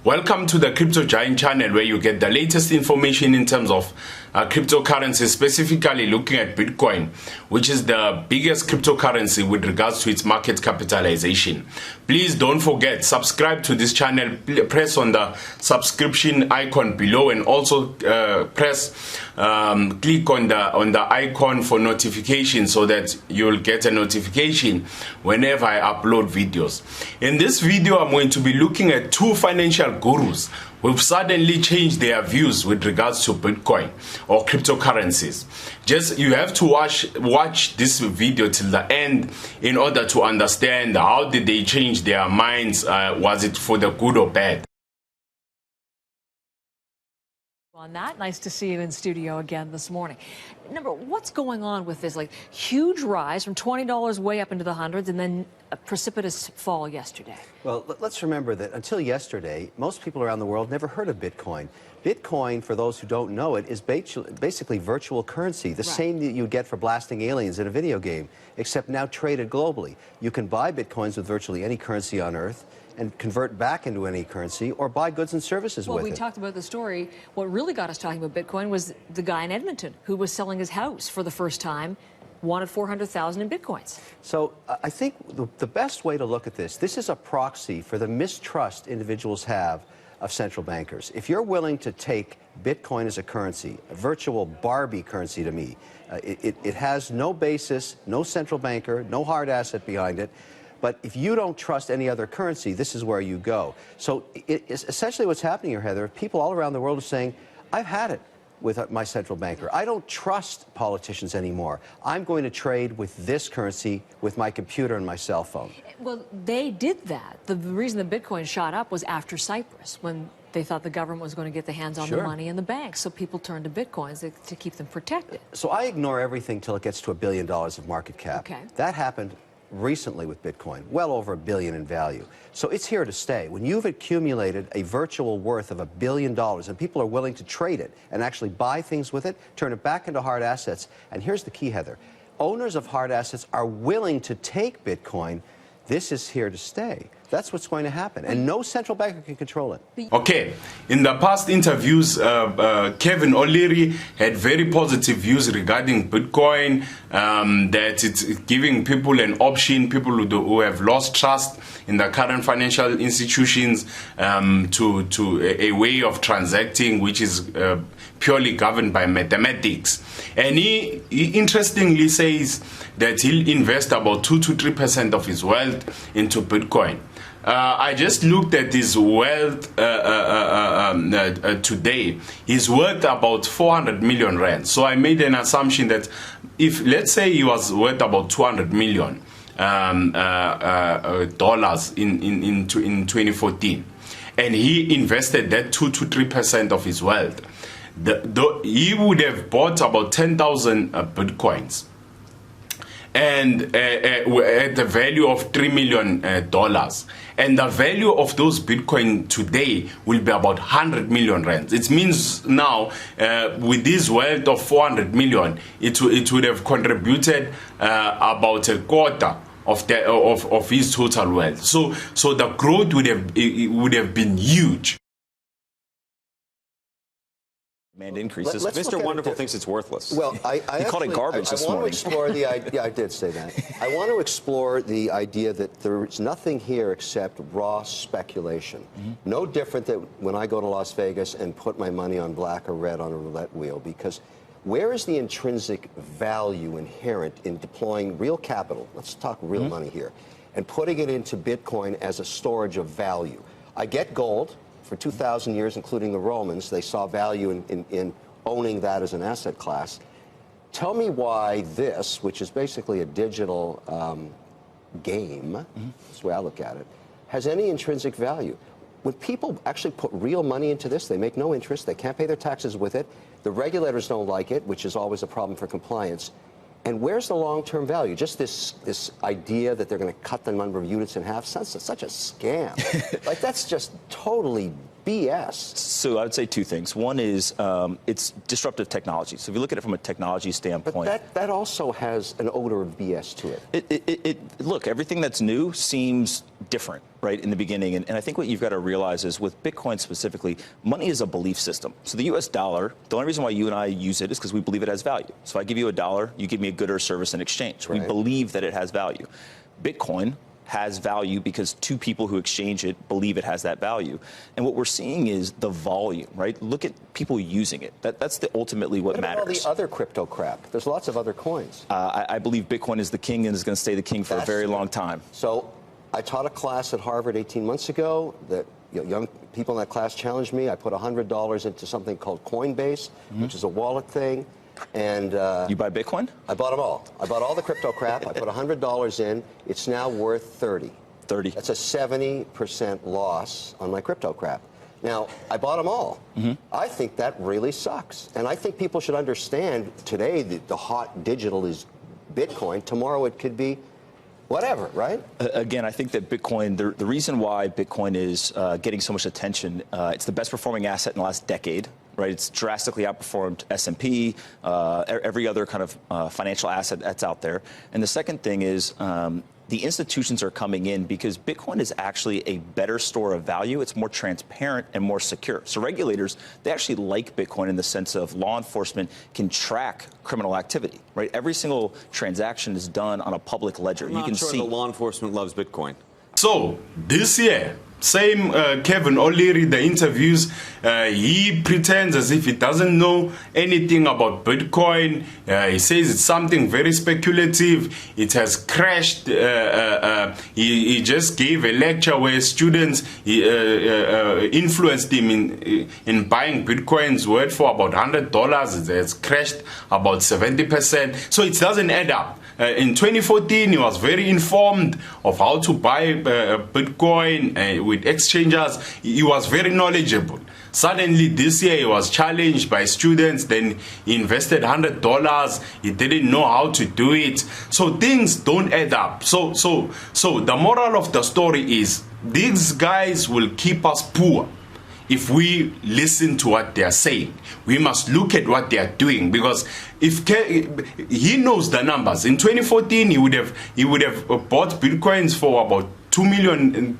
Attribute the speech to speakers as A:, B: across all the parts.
A: Welcome to the Crypto Giant channel, where you get the latest information in terms of cryptocurrency, specifically looking at Bitcoin, which is the biggest cryptocurrency with regards to its market capitalization. Please don't forget, subscribe to this channel, press on the subscription icon below, and also click on the icon for notifications so that you'll get a notification whenever I upload videos. In this video, I'm going to be looking at two financial gurus who've suddenly changed their views with regards to Bitcoin or cryptocurrencies. Just you have to watch this video till the end in order to understand how did they change their minds. Was it for the good or bad?
B: On that, nice to see you in studio again this morning. Number, what's going on with this huge rise from $20 way up into the hundreds and then a precipitous fall yesterday?
C: Well, let's remember that until yesterday, most people around the world never heard of Bitcoin. Bitcoin, for those who don't know it, is basically virtual currency, the same that you get for blasting aliens in a video game, except now traded globally. You can buy Bitcoins with virtually any currency on Earth and convert back into any currency, or buy goods and services with it.
B: Well, we talked about the story. What really got us talking about Bitcoin was the guy in Edmonton who was selling his house for the first time, wanted 400,000 in Bitcoins.
C: So I think the best way to look at this is a proxy for the mistrust individuals have of central bankers. If you're willing to take Bitcoin as a currency, a virtual Barbie currency to me, it has no basis, no central banker, no hard asset behind it. But if you don't trust any other currency, this is where you go. So essentially what's happening here, Heather, people all around the world are saying, I've had it with my central banker. I don't trust politicians anymore. I'm going to trade with this currency with my computer and my cell phone.
B: Well, they did that. The reason the Bitcoin shot up was after Cyprus, when they thought the government was going to get the hands on the money in the banks. So people turned to Bitcoins to keep them protected.
C: So I ignore everything till it gets to $1 billion of market cap.
B: Okay.
C: That happened recently with Bitcoin, well over $1 billion in value. So it's here to stay. When you've accumulated a virtual worth of $1 billion and people are willing to trade it and actually buy things with it, turn it back into hard assets, and here's the key, Heather, owners of hard assets are willing to take Bitcoin. This is here to stay. That's what's going to happen, and no central banker can control it.
A: Okay, in the past interviews, Kevin O'Leary had very positive views regarding Bitcoin, that it's giving people an option, people who have lost trust in the current financial institutions, to a way of transacting which is purely governed by mathematics. And he interestingly says that he'll invest about 2 to 3% of his wealth into Bitcoin. I just looked at his wealth today. He's worth about 400 million rand. So I made an assumption that if, let's say, he was worth about 200 million dollars in 2014, and he invested that 2 to 3% of his wealth, he would have bought about 10,000 Bitcoins. And at the value of $3 million. And the value of those Bitcoin today will be about 100 million rands. It means now, with this wealth of 400 million, it would have contributed about a quarter of his total wealth. So the growth would have been huge.
D: Demand increases. Mr. Wonderful thinks it's worthless.
C: Well, I
D: called it garbage this morning.
C: I want to explore the idea. Yeah, I did say that. I want to explore the idea that there's nothing here except raw speculation. No different than when I go to Las Vegas and put my money on black or red on a roulette wheel, because where is the intrinsic value inherent in deploying real capital? Let's talk real money here, and putting it into Bitcoin as a storage of value. I get gold. For 2,000 years, including the Romans, they saw value in owning that as an asset class. Tell me why this, which is basically a digital game, that's the way I look at it, has any intrinsic value. When people actually put real money into this, they make no interest, they can't pay their taxes with it, the regulators don't like it, which is always a problem for compliance. And where's the long-term value? Just this idea that they're going to cut the number of units in half, such a scam. Like, that's just totally BS.
D: So I would say two things. One is it's disruptive technology. So if you look at it from a technology standpoint.
C: But that also has an odor of BS to it.
D: Look, everything that's new seems different, right, in the beginning. And I think what you've got to realize is with Bitcoin specifically, money is a belief system. So the US dollar, the only reason why you and I use it is because we believe it has value. So if I give you $1, you give me a good or service in exchange. Right. We believe that it has value. Bitcoin has value because two people who exchange it believe it has that value. And what we're seeing is the volume, right? Look at people using it. That's ultimately what matters.
C: All the other crypto crap. There's lots of other coins.
D: I believe Bitcoin is the king and is going to stay the king for a very long time.
C: So I taught a class at Harvard 18 months ago that young people in that class challenged me. I put $100 into something called Coinbase, which is a wallet thing. And
D: you buy Bitcoin?
C: I bought them all. I bought all the crypto crap. I put $100 in. It's now worth 30.
D: 30.
C: That's a 70% loss on my crypto crap. Now, I bought them all. I think that really sucks. And I think people should understand today that the hot digital is Bitcoin. Tomorrow it could be whatever, right?
D: Again, I think that Bitcoin, the reason why Bitcoin is getting so much attention, it's the best performing asset in the last decade. Right, it's drastically outperformed S&P, every other kind of financial asset that's out there. And the second thing is the institutions are coming in because Bitcoin is actually a better store of value. It's more transparent and more secure. So regulators, they actually like Bitcoin in the sense of law enforcement can track criminal activity. Right, every single transaction is done on a public ledger.
E: You can see. The law enforcement loves Bitcoin.
A: So this year, same Kevin O'Leary, the interviews, he pretends as if he doesn't know anything about Bitcoin. He says it's something very speculative. It has crashed. He just gave a lecture where students influenced him in buying Bitcoin's worth for about $100. It has crashed about 70%. So it doesn't add up. In 2014, he was very informed of how to buy Bitcoin with exchanges. He was very knowledgeable. Suddenly, this year, he was challenged by students. Then he invested $100. He didn't know how to do it. So things don't add up. So the moral of the story is these guys will keep us poor. If we listen to what they are saying, we must look at what they are doing, because if he knows the numbers. In 2014, he would have bought Bitcoins for about $2 million,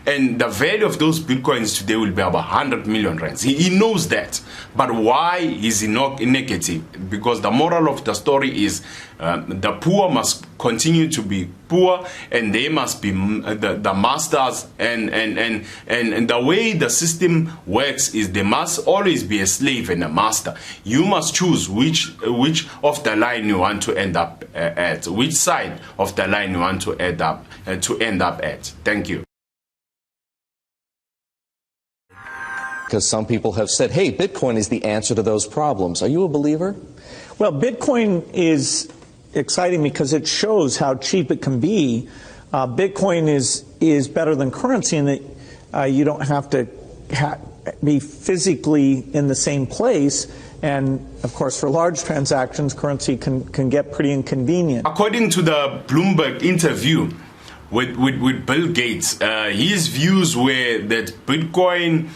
A: and the value of those Bitcoins today will be about 100 million rands. He knows that. But why is he not negative? Because the moral of the story is the poor must continue to be poor, and they must be the masters, and the way the system works is they must always be a slave and a master. You must choose which of the line you want to end up at, which side of the line you want to end up at. Thank you.
F: Because some people have said, hey, Bitcoin is the answer to those problems. Are you a believer?
G: Well, Bitcoin is exciting because it shows how cheap it can be. Bitcoin is better than currency in that you don't have to be physically in the same place. And, of course, for large transactions, currency can get pretty inconvenient.
A: According to the Bloomberg interview with Bill Gates, his views were that Bitcoin,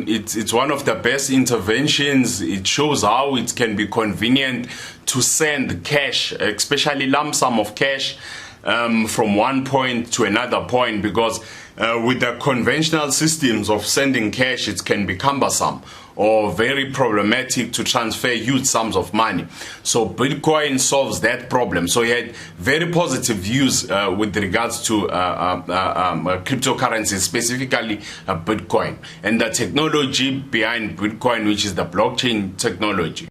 A: it's one of the best interventions. It shows how it can be convenient to send cash, especially lump sum of cash, from one point to another point, because with the conventional systems of sending cash, it can be cumbersome or very problematic to transfer huge sums of money. So Bitcoin solves that problem. So he had very positive views with regards to cryptocurrencies, specifically Bitcoin, and the technology behind Bitcoin, which is the blockchain technology.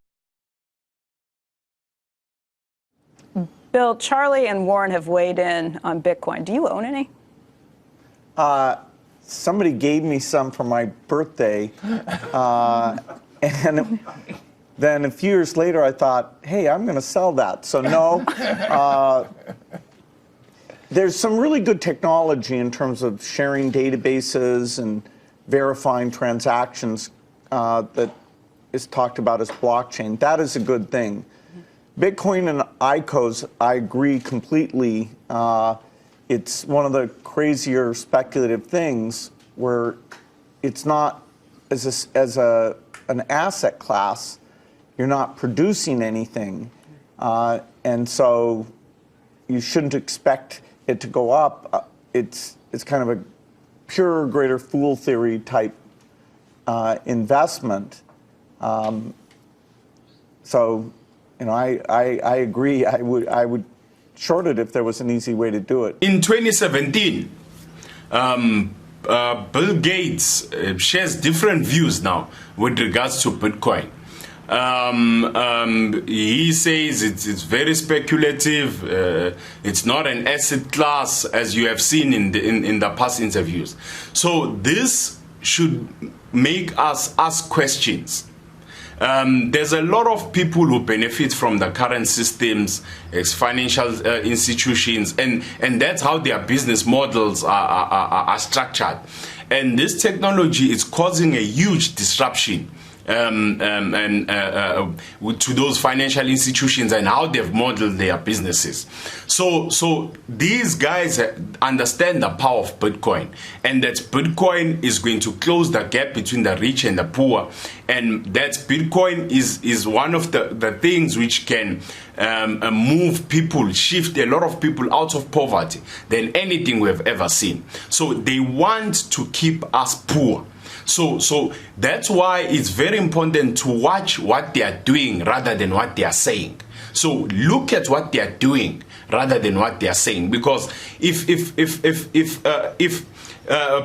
H: Bill, Charlie and Warren have weighed in on Bitcoin. Do you own any?
G: Somebody gave me some for my birthday, and then a few years later I thought, hey, I'm going to sell that. So no, there's some really good technology in terms of sharing databases and verifying transactions that is talked about as blockchain. That is a good thing. Bitcoin and ICOs, I agree completely. It's one of the crazier speculative things where it's not as an asset class, you're not producing anything, and so you shouldn't expect it to go up. it's kind of a pure greater fool theory type investment. So, you know, I agree. I would short it if there was an easy way to do it.
A: In 2017, Bill Gates shares different views now with regards to Bitcoin. He says it's very speculative. It's not an asset class, as you have seen in the past interviews. So this should make us ask questions. There's a lot of people who benefit from the current systems, as financial institutions, and that's how their business models are structured. And this technology is causing a huge disruption to those financial institutions and how they've modeled their businesses. So these guys understand the power of Bitcoin, and that Bitcoin is going to close the gap between the rich and the poor, and that Bitcoin is one of the things which can move people, shift a lot of people out of poverty than anything we've ever seen. So they want to keep us poor. So that's why it's very important to watch what they are doing rather than what they are saying. So look at what they are doing rather than what they are saying, because if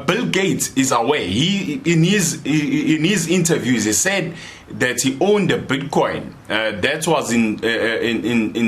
A: Bill Gates is aware, in his interviews he said that he owned a Bitcoin. That was in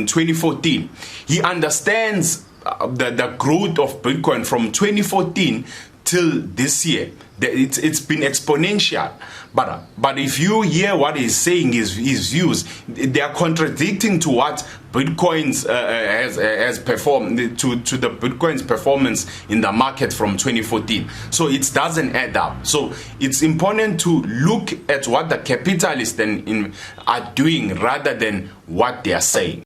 A: 2014. He understands the growth of Bitcoin from 2014 till this year. It's been exponential. But if you hear what he's saying, his views, they are contradicting to what Bitcoin's has performed, to the Bitcoin's performance in the market from 2014. So it doesn't add up. So it's important to look at what the capitalists are doing rather than what they are saying.